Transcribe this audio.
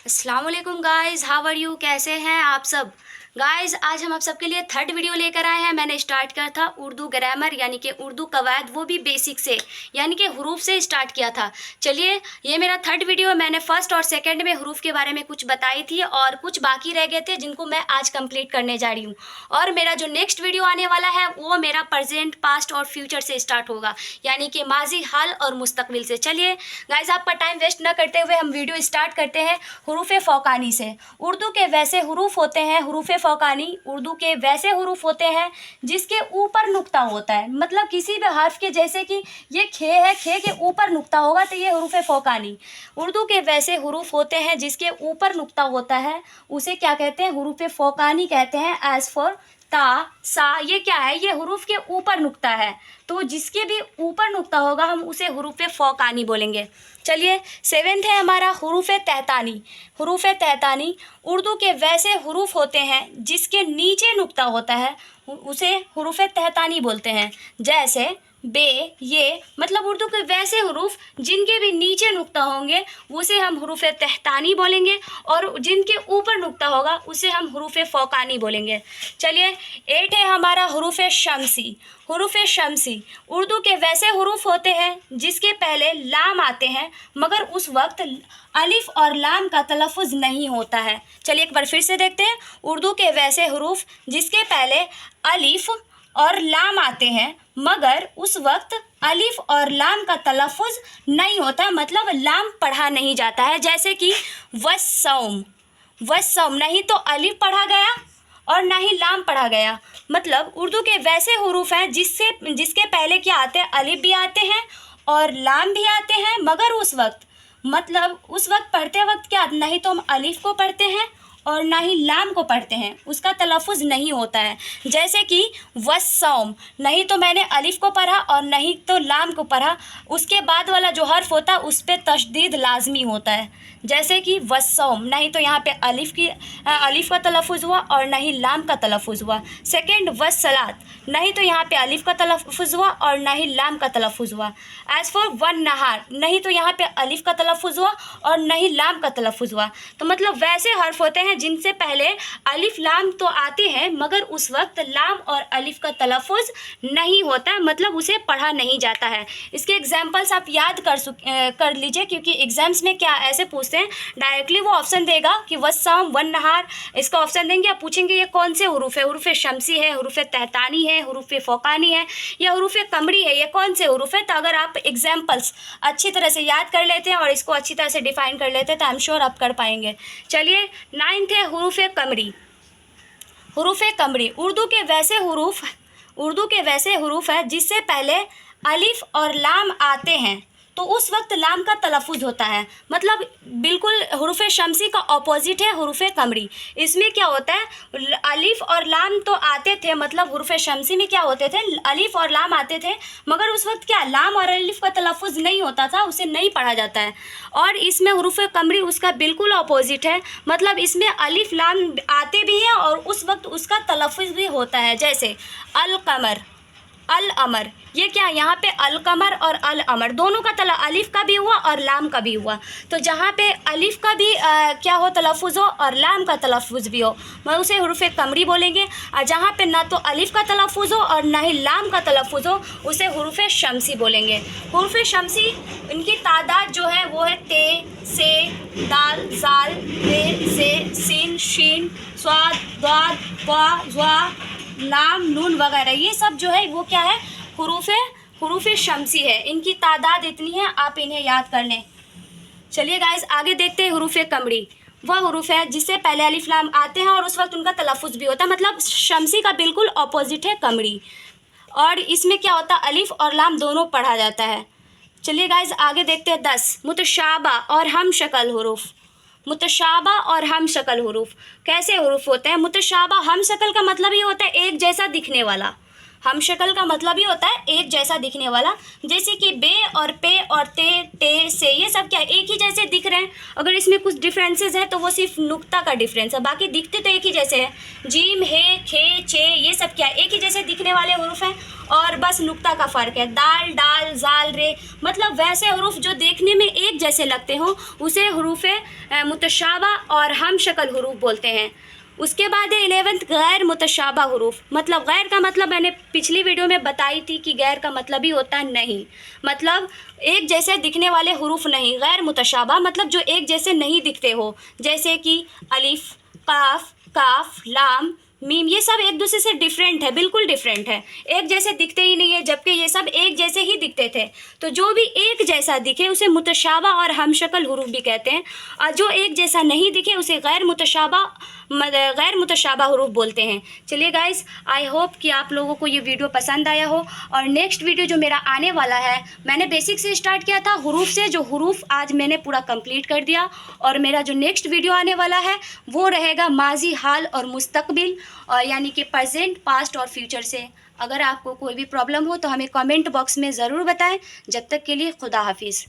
अस्सलाम वालेकुम guys, how are you? कैसे हैं आप सब? गाइज़ आज हम आप सबके लिए थर्ड वीडियो लेकर आए हैं। मैंने स्टार्ट किया था उर्दू ग्रामर यानी कि उर्दू कवायद, वो भी बेसिक से यानी कि हुरूफ से स्टार्ट किया था। चलिए ये मेरा थर्ड वीडियो है। मैंने फर्स्ट और सेकंड में हुरूफ के बारे में कुछ बताई थी और कुछ बाकी रह गए थे जिनको मैं आज कंप्लीट करने जा रही हूँ। और मेरा जो नेक्स्ट वीडियो आने वाला है वो मेरा प्रेजेंट, पास्ट और फ्यूचर से स्टार्ट होगा, यानी कि माजी, हाल और मुस्तकबिल से। चलिए गाइज़ आपका टाइम वेस्ट न करते हुए हम वीडियो स्टार्ट करते हैं हुरूफ फ़ौकानी से। उर्दू के वैसे हुरूफ होते हैं, हुरूफ फ़ौकानी उर्दू के वैसे हुरूफ होते हैं जिसके ऊपर नुक्ता होता है। मतलब किसी भी हर्फ के, जैसे कि ये खे है, खे के ऊपर नुक्ता होगा तो ये हुरूफ फ़ौकानी। उर्दू के वैसे हुरूफ होते हैं जिसके ऊपर नुक्ता होता है, उसे क्या कहते हैं? हुरूफ फ़ौकानी कहते हैं। एज़ फॉर ता, सा, ये क्या है? ये हुरूफ के ऊपर नुक्ता है, तो जिसके भी ऊपर नुक्ता होगा हम उसे हुरूफ फ़ौकानी बोलेंगे। चलिए सेवेंथ है हमारा हुरूफ तहतानी। हुरूफ तहतानी उर्दू के वैसे हुरूफ होते हैं जिसके नीचे नुक्ता होता है, उसे हुरूफ तहतानी बोलते हैं। जैसे बे, ये, मतलब उर्दू के वैसे हुरूफ जिनके भी नीचे नुक्ता होंगे उसे हम हुरूफ तहतानी बोलेंगे, और जिनके ऊपर नुक्ता होगा उसे हम हुरूफ फ़ौकानी बोलेंगे। चलिए 8 है हमारा हुरूफ शम्सी। हुरूफ शम्सी उर्दू के वैसे हुरूफ होते हैं जिसके पहले लाम आते हैं मगर उस वक्त अलिफ और लाम का तलफ़ुज़ नहीं होता है। चलिए एक बार फिर से देखते हैं। उर्दू के वैसे हुरूफ जिसके पहले अलिफ और लाम आते हैं मगर उस वक्त अलिफ और लाम का तलफ़ुज़ नहीं होता, मतलब लाम पढ़ा नहीं जाता है। जैसे कि वस्सौम, वस्सौम नहीं तो अलिफ पढ़ा गया और ना ही लाम पढ़ा गया। मतलब उर्दू के वैसे हुरूफ हैं जिसके पहले क्या आते हैं? अलिफ भी आते हैं और लाम भी आते हैं, मगर उस वक्त, मतलब उस वक्त पढ़ते वक्त क्या, नहीं तो हम अलिफ को पढ़ते हैं और ना ही लाम को पढ़ते हैं, उसका तलफ़ुज़ नहीं होता है। जैसे कि वस्सौम, नहीं तो मैंने अलिफ को पढ़ा और नहीं तो लाम को पढ़ा, उसके बाद वाला जो हर्फ होता है उस पर तशदीद लाजमी होता है। जैसे कि वस्सौम, नहीं तो यहाँ पे अलिफ का तलफ़ुज़ हुआ और ना ही लाम का तलफ़ुज़ हुआ। सेकंड वस्सलात, नहीं तो यहाँ पे अलिफ का तलफ़ुज़ हुआ और ना ही लाम का तलफ़ुज़ हुआ। एज़ फॉर वन नहार, नहीं तो यहाँ पे अलिफ का तलफ़ुज़ हुआ और ना ही लाम का तलफ़ुज़ हुआ। तो मतलब वैसे हर्फ होते हैं जिनसे पहले अलिफ लाम तो आते हैं मगर उस वक्त लाम और अलिफ का तलफ़ुज़ नहीं होता है, मतलब उसे पढ़ा नहीं जाता है। इसके एग्जाम्पल्स आप याद कर लीजिए, क्योंकि एग्ज़ाम्स में क्या ऐसे पूछते हैं, डायरेक्टली वो ऑप्शन देगा कि वस्साम, वन नहार, इसका ऑप्शन देंगे, आप पूछेंगे ये कौन से हुरूफ है? हुरूफ शम्सी है, हुरूफ तहतानी है, हुरूफ फ़ौकानी है या हुरूफ कमरी है, ये कौन से हुरूफ है? तो अगर आप एग्जाम्पल्स अच्छी तरह से याद कर लेते हैं और इसको अच्छी तरह से डिफ़ाइन कर लेते हैं तो आई एम श्योर आप कर पाएंगे। चलिए 9th है हुरूफ कमरी। हुरूफ कमरी उर्दू के वैसे हुरूफ है जिससे पहले अलिफ और लाम आते हैं तो उस वक्त लाम का तलफ़ुज़ होता है। मतलब बिल्कुल हुरूफ शम्सी का ऑपोजिट है हुरूफ कमरी। इसमें क्या होता है, अलिफ और लाम तो आते थे, मतलब हुरूफ शम्सी में क्या होते थे, अलिफ और लाम आते थे मगर उस वक्त क्या, लाम और अलिफ का तलफ़ुज़ नहीं होता था, उसे नहीं पढ़ा जाता है। और इसमें हुरूफ कमरी उसका बिल्कुल ऑपोजिट है, मतलब इसमें अलिफ लाम आते भी हैं और उस वक्त उसका तलफ़ुज़ भी होता है। जैसे अल कमर, अल अमर, ये क्या, यहाँ पे अल कमर और अल अमर दोनों का अलिफ का भी हुआ और लाम का भी हुआ। तो जहाँ पे अलिफ का भी क्या हो तलफ़ुज़ हो और लाम का तलफ़ुज़ भी हो, मैं उसे हुरूफ कमरी बोलेंगे। और जहाँ पे ना तो अलिफ का तलफ़ुज़ हो और ना ही लाम का तलफ़ुज़ हो उसे हुरूफ शम्सी बोलेंगे। हुरूफ शम्सी इनकी तादाद जो है वो है ते, से, दाल, जाल, रे, से, सीन, शीन, स्वाद, द्वाद, वा, ज़्वा, लाम, नून वगैरह, ये सब जो है वो क्या है, हुरूफ शम्सी है। इनकी तादाद इतनी है, आप इन्हें याद कर लें। चलिए गाइस आगे देखते हैं हुरूफ कमरी। वह हुरूफ है जिससे पहले अलिफ लाम आते हैं और उस वक्त उनका तलफ़ुज़ भी होता है, मतलब शम्सी का बिल्कुल ऑपोजिट है कमरी। और इसमें क्या होता है, अलिफ और लाम दोनों पढ़ा जाता है। चलिए गाइस आगे देखते हैं 10 मुतशाबा और हम शक्ल हुरूफ। मुतशाबा और हम शक्ल हुरूफ कैसे हुरूफ होते हैं? मुतशाबा हम शक्ल का मतलब ये होता है एक जैसा दिखने वाला, हम शक्ल का मतलब ही होता है एक जैसा दिखने वाला, जैसे कि बे और पे और ते से, ये सब क्या एक ही जैसे दिख रहे हैं। अगर इसमें कुछ डिफरेंसेस है तो वो सिर्फ नुक्ता का डिफरेंस है, बाकी दिखते तो एक ही जैसे हैं। जीम, हे, खे, चे, ये सब क्या एक ही जैसे दिखने वाले हरूफ हैं, और बस नुक्ता का फ़र्क है। दाल, डाल, जाल, रे, मतलब वैसे हरूफ जो देखने में एक जैसे लगते हों उसे हरूफ मुतशाबा और हम शक्ल हरूफ बोलते हैं। उसके बाद है 11th गैर मुतशाबा हरूफ। मतलब गैर का मतलब मैंने पिछली वीडियो में बताई थी कि गैर का मतलब ही होता है नहीं, मतलब एक जैसे दिखने वाले हरूफ नहीं। गैर मुतशाबा मतलब जो एक जैसे नहीं दिखते हो, जैसे कि अलिफ, काफ, काफ, लाम, मीम, ये सब एक दूसरे से डिफरेंट है, बिल्कुल डिफरेंट है, एक जैसे दिखते ही नहीं है, जबकि ये सब एक जैसे ही दिखते थे। तो जो भी एक जैसा दिखे उसे मुतशाबा और हमशक्ल हरूफ भी कहते हैं, और जो एक जैसा नहीं दिखे उसे गैर मुतशाबा हरूफ बोलते हैं। चलिए गाइस, आई होप कि आप लोगों को ये वीडियो पसंद आया हो। और नेक्स्ट वीडियो जो मेरा आने वाला है, मैंने बेसिक से स्टार्ट किया था हरूफ से, जो हरूफ आज मैंने पूरा कंप्लीट कर दिया। और मेरा जो नेक्स्ट वीडियो आने वाला है वो रहेगा माजी, हाल और मुस्तकबिल, और यानी कि प्रेजेंट, पास्ट और फ्यूचर से। अगर आपको कोई भी प्रॉब्लम हो तो हमें कमेंट बॉक्स में ज़रूर बताएं। जब तक के लिए खुदा हाफिज़।